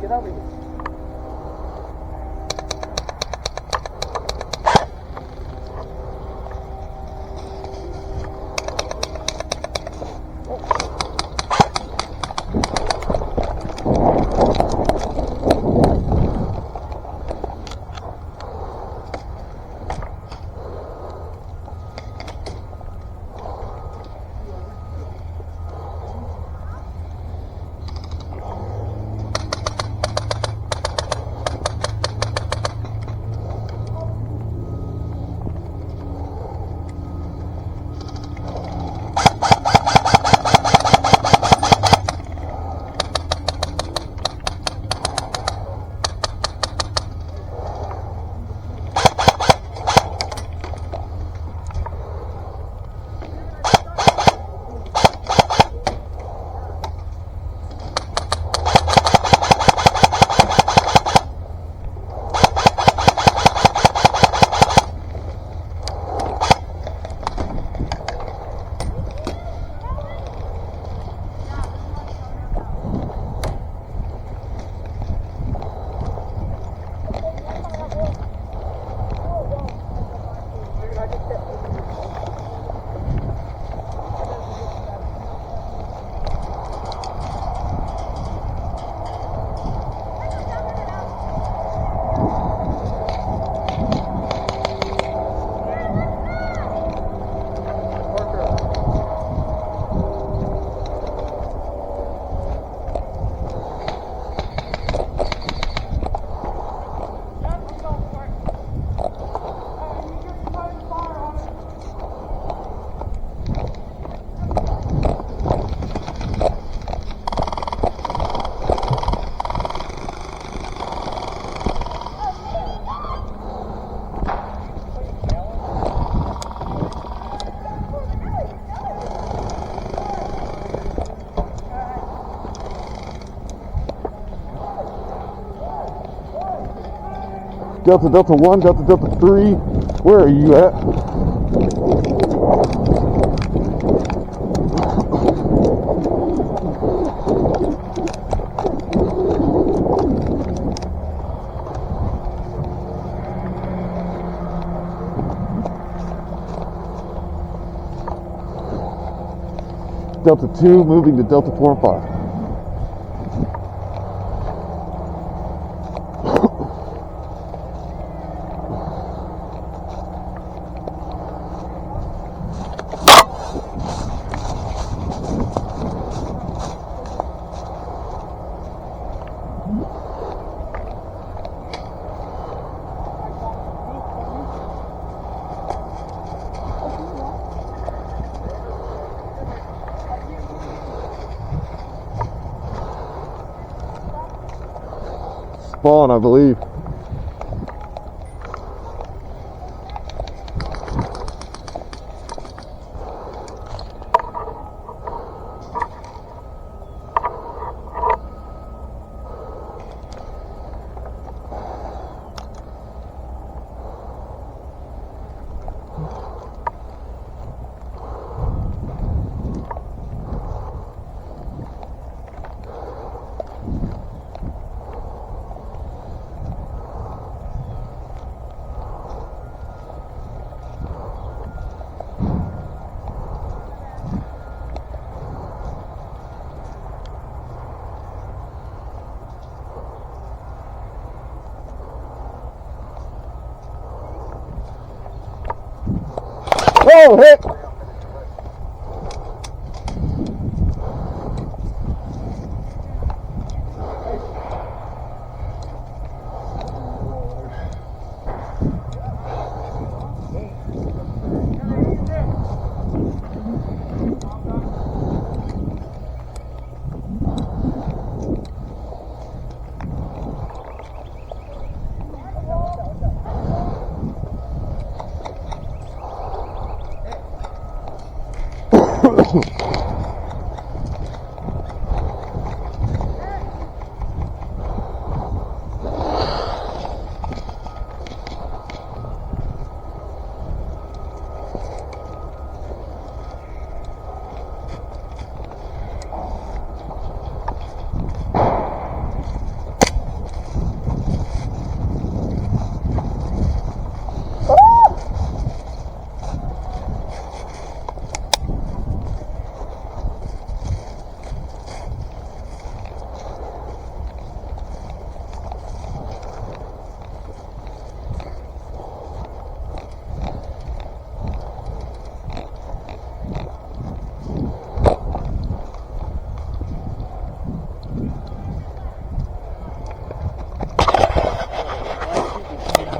Get over here. Delta Delta 1, Delta Delta 3, where are you at? Delta 2 moving to Delta 4 and 5. Spawn, I believe. Oh, heck!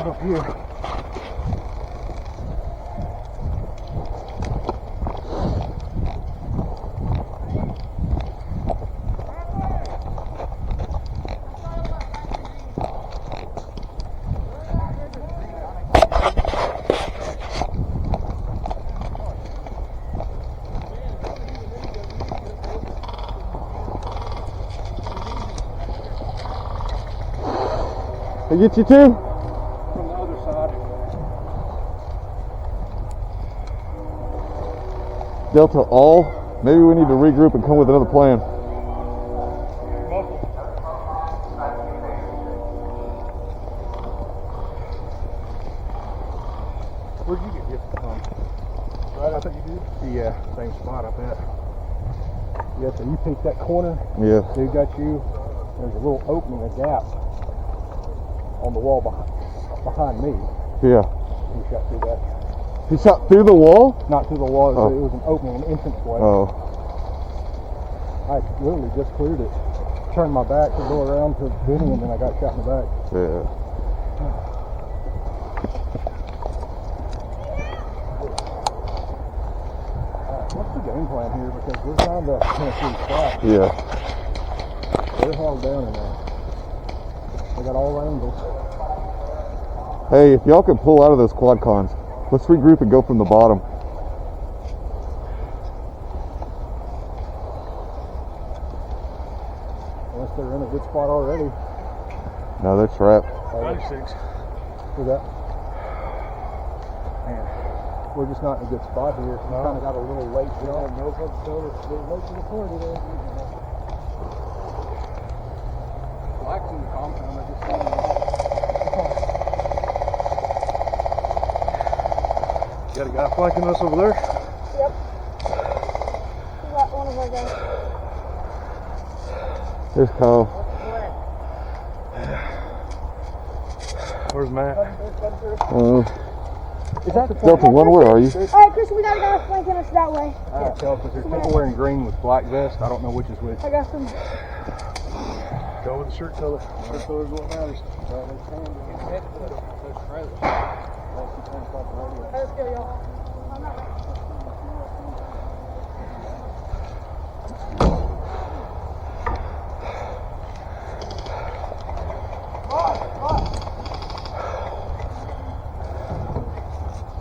Right up here. They get you too? From the other side. Delta all. Maybe we need to regroup and come with another plan. Where'd you get hit from? Right, I think you did? Yeah, same spot, I bet. Yeah, so you picked that corner. Yeah. Dude got you. There's a little opening, a gap on the wall behind me. Yeah. He shot through that. He shot through the wall? Not through the wall, Oh. it was an opening, an entrance way. Oh. I literally just cleared it. Turned my back to go around to Vinny, and then I got shot in the back. Yeah. What's the game plan here? Because we're trying to Tennessee spot. Yeah. They're held down in there. They got all angles. Hey, if y'all could pull out of those quad cons, let's regroup and go from the bottom. Unless they're in a good spot already. No, they're trapped. 96. Who's that? Man, we're just not in a good spot here. We kind of got a little late. No, it's a little late to the party there. Black's in the compound. I just seen him. Got a guy flanking us over there? Yep. We got one of our guys. There's Kyle. Where's Matt? Is that Delta 1? Where are you? Alright, Chris, we got a guy flanking us that way. I can't tell because there's people wearing green with black vest. I don't know which is which. I got some. Go with the shirt color. Shirt color is what matters. Let's go, y'all.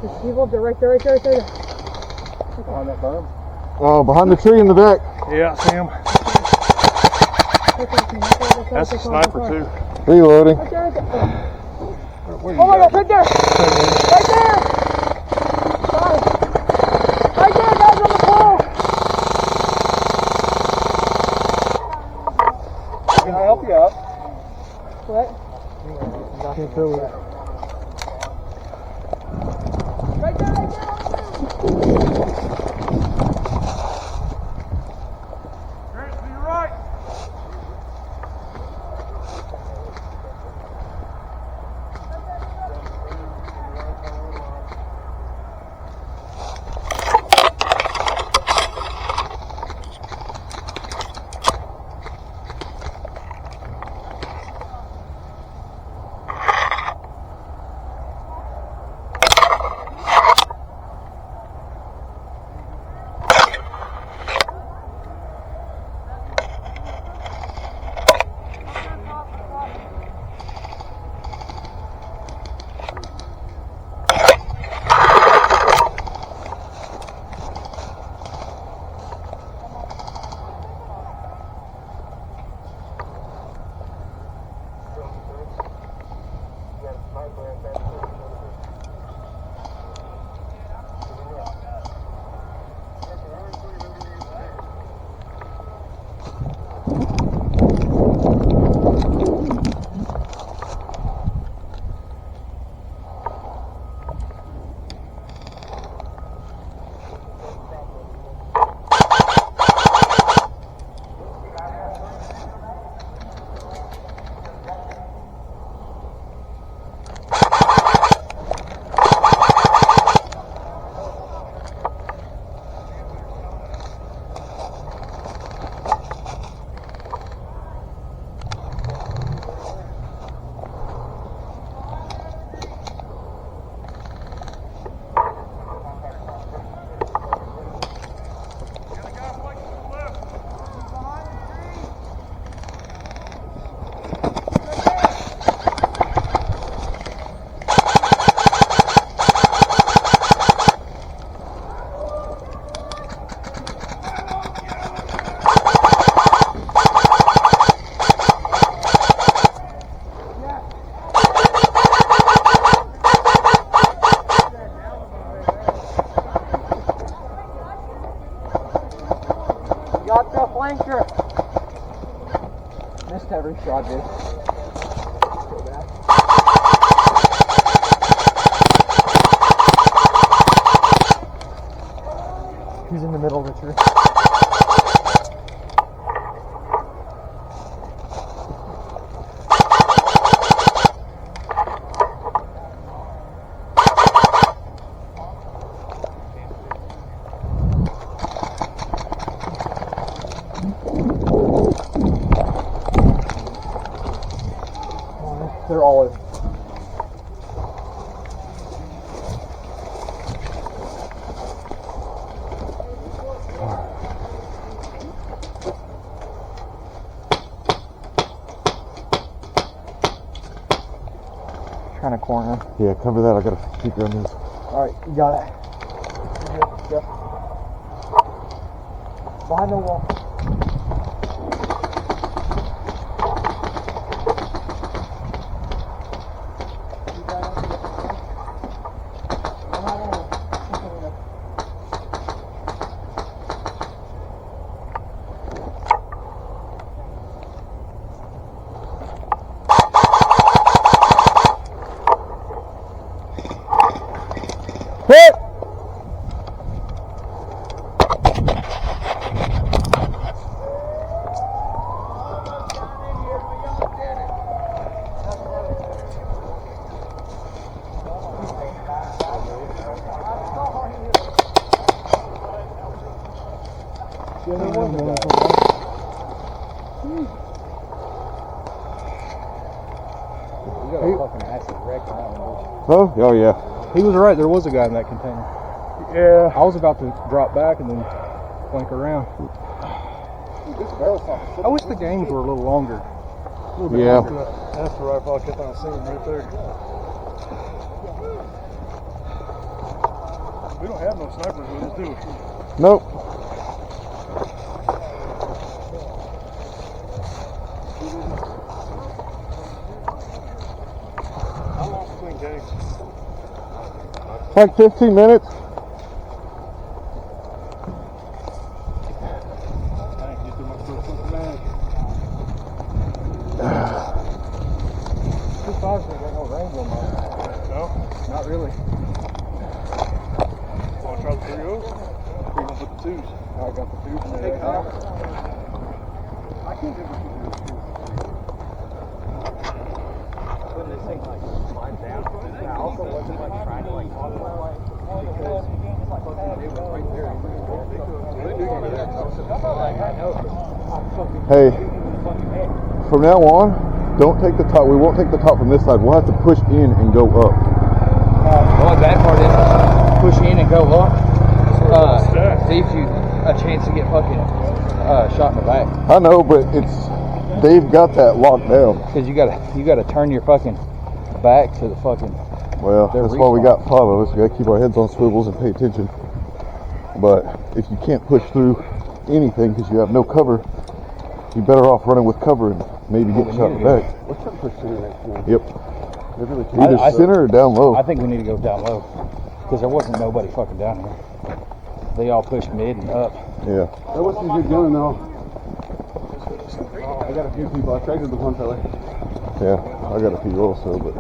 There's people up there, right there. Behind that berm? Oh, behind the tree in the back. Yeah, I see him. That's a sniper too. Reloading. Right there. Where you Oh my got? God, right there! Right there! Got it. Right there, guys, on the pole! Can I help you out? What? Can't tell it. Right there, right there! Chris, to your right. Almost every shot, dude. He's in the middle of the tree. They're all in. Trying to corner. Yeah, cover that. I gotta keep you on this. Alright, you got it. You're good. Go. Behind the wall. Hit! Oh yeah. He was right, there was a guy in that container. Yeah. I was about to drop back and then flank around. I wish the games were a little longer. Yeah. That's the rifle I kept on seeing right there. We don't have no snipers with us, do we? Nope. How long between games? Like 15 minutes. No, not really. Want to try the 3 O's? Or you going to put the 2s? I got the 2s in there. I can't ever put the 2s. When this thing like slides down, I also wasn't like trying to like talk about it because it was right there. Hey, from now on, don't take the top. We won't take the top from this side. We'll have to push in and go up. Well, the bad part is push in and go up. Saves you a chance to get fucking shot in the back. I know, but they've got that locked down. Because you gotta turn your fucking back to the fucking. Well, that's why we got 5 of us. We gotta keep our heads on swivels and pay attention. But if you can't push through anything because you have no cover, you're better off running with cover and maybe getting shot in the back. Let's try to push center next time. Yep. Really Either center or down low. I think we need to go down low because there wasn't nobody fucking down here. They all pushed mid and up. Yeah. That was some good gunning though. I got a few people. I traded with one fella. Yeah, I got a few also, but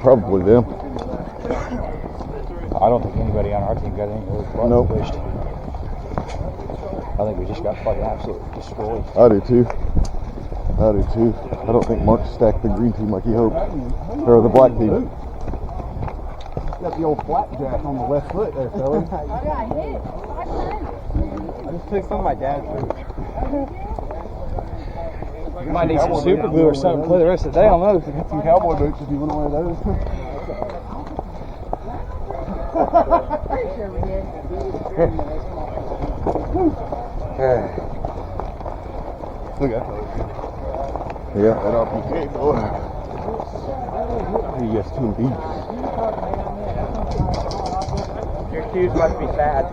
probably them. I don't think anybody on our team got any of those buttons Nope. pushed. I think we just got fucking absolutely destroyed. I do too. I don't think Mark stacked the green team like he hoped. Or the black team. Got the old flapjack on the left foot there, fella. I got hit. I just took some of my dad's food. You might need some super glue or something to play the rest of the day on those. Got some cowboy boots if you want one of those. Pretty sure we did. Look at that. Yeah, that RPG boy. He gets 2 beats. Your cues must be sad.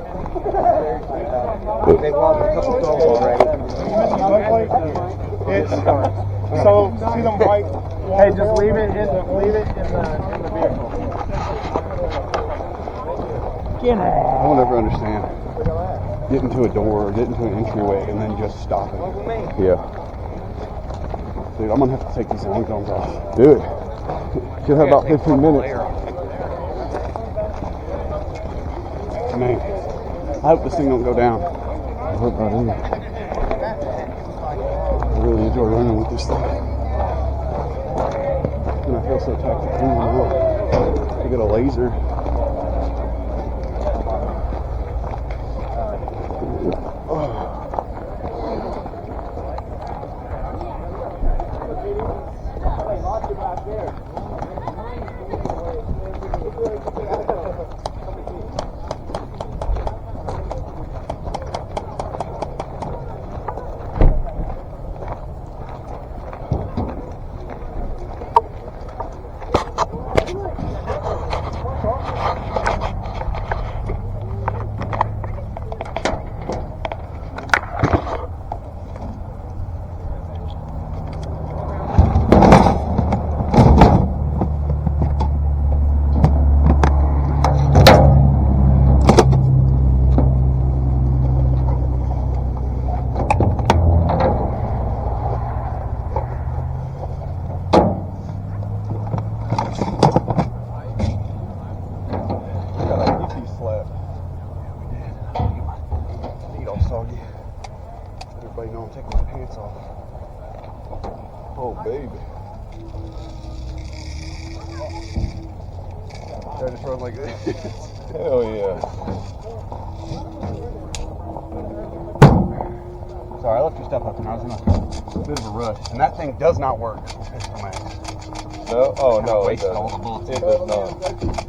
They've lost a couple souls already. It's so see them white. Hey, just leave it in the vehicle. I won't ever understand. get into a door or get into an entryway and then just stop it. Yeah. Dude, I'm gonna have to take these long guns off. Do it. You'll have about 15 minutes. Man, I hope this thing don't go down. I hope not either. I really enjoy running with this thing. And I feel so tactical now. I got a laser. Everybody know I'm taking my pants off. Oh, baby. I just run like this. Hell yeah. Sorry, I left your stuff up and I was in a bit of a rush. And that thing does not work. No? Oh, no, it Wasted all the bullets. doesn't. It does not.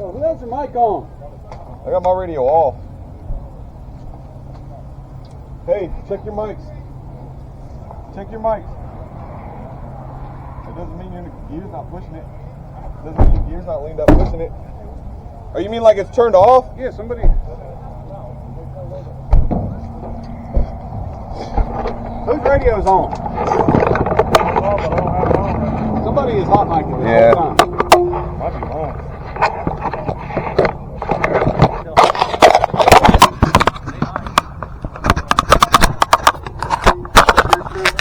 Yo, who has their mic on? I got my radio off. Hey, check your mics. Check your mics. It doesn't mean your gear's not pushing it. It doesn't mean your gear's not leaned up pushing it. Or you mean like it's turned off? Yeah, somebody. Whose radio's on? Somebody is hot micing this whole time.